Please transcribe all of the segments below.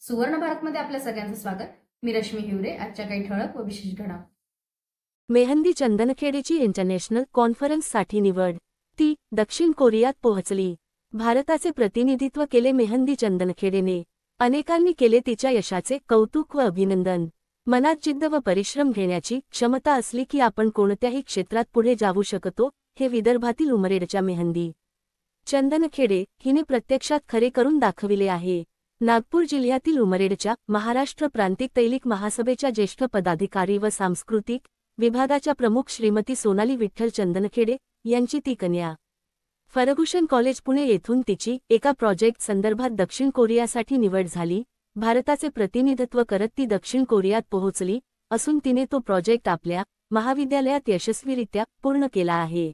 सुवर्ण भारतमध्ये आपल्या सगळ्यांचं स्वागत. मी रश्मी हिवरे. आजच्या काही ठळक व विशेष घडामोडी. मेहंदी चंदनखेडेची इंटरनॅशनल कॉन्फरन्ससाठी निवड. ती दक्षिण कोरियात पोहोचली. भारताचे प्रतिनिधित्व केले मेहंदी चंदनखेडेने. अनेकांनी केले तिच्या यशाचे कौतुक व अभिनंदन. मनात जिद्द व परिश्रम घेण्याची क्षमता असली की आपण कोणत्याही क्षेत्रात पुढे जाऊ शकतो, हे विदर्भातील उमरेडच्या मेहंदी चंदनखेडे हिने प्रत्यक्षात खरे करून दाखविले आहे. नागपूर जिल्ह्यातील उमरेडच्या महाराष्ट्र प्रांतिक तैलिक महासभेच्या ज्येष्ठ पदाधिकारी व सांस्कृतिक विभागाच्या प्रमुख श्रीमती सोनाली विठ्ठल चंदनखेडे यांची ती कन्या. फर्ग्युसन कॉलेज पुणे येथून तिची एका प्रोजेक्ट संदर्भात दक्षिण कोरियासाठी निवड झाली. भारताचे प्रतिनिधित्व करत ती दक्षिण कोरियात पोहोचली असून तिने तो प्रोजेक्ट आपल्या महाविद्यालयात यशस्वीरित्या पूर्ण केला आहे.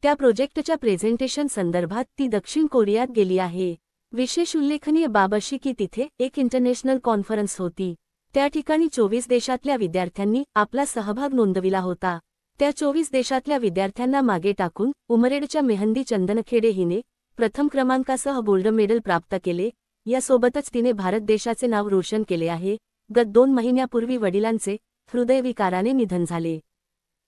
त्या प्रोजेक्टच्या प्रेझेंटेशन संदर्भात ती दक्षिण कोरियात गेली आहे. विशेष उल्लेखनीय बाब अशी की तिथे एक इंटरनॅशनल कॉन्फरन्स होती. त्या ठिकाणी 24 देशातल्या विद्यार्थ्यांनी आपला सहभाग नोंदविला होता. त्या 24 देशातल्या विद्यार्थ्यांना मागे टाकून उमरेडच्या मेहंदी चंदनखेडे हिने प्रथम क्रमांकासह गोल्ड मेडल प्राप्त केले. यासोबतच तिने भारत देशाचे नाव रोशन केले आहे. गत 2 महिन्यापूर्वी वडिलांचे हृदयविकाराने निधन झाले.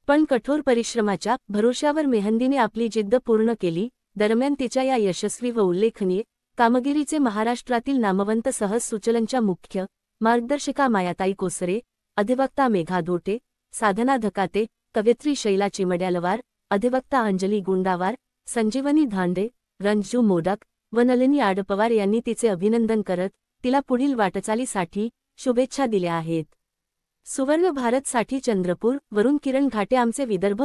पण कठोर परिश्रमाच्या भरोश्यावर मेहंदीने आपली जिद्द पूर्ण केली. दरम्यान तिच्या या यशस्वी व उल्लेखनीय कामगिरीचे महाराष्ट्रातील नामवंत सहज सुचलनच्या मुख्य मार्गदर्शिका मायाताई कोसरे, अधिवक्ता मेघा धोटे, साधना धकाते, कवयित्री शैला चिमड्यालवार, अधिवक्ता अंजली गुंडावार, संजीवनी धांडे, रंजू मोडक व नलिनी आडपवार यांनी तिचे अभिनंदन करत तिला पुढील वाटचालीसाठी शुभेच्छा दिल्या आहेत. सुवर्ण भारतसाठी चंद्रपूर वरून किरण घाटे. आमचे विदर्भ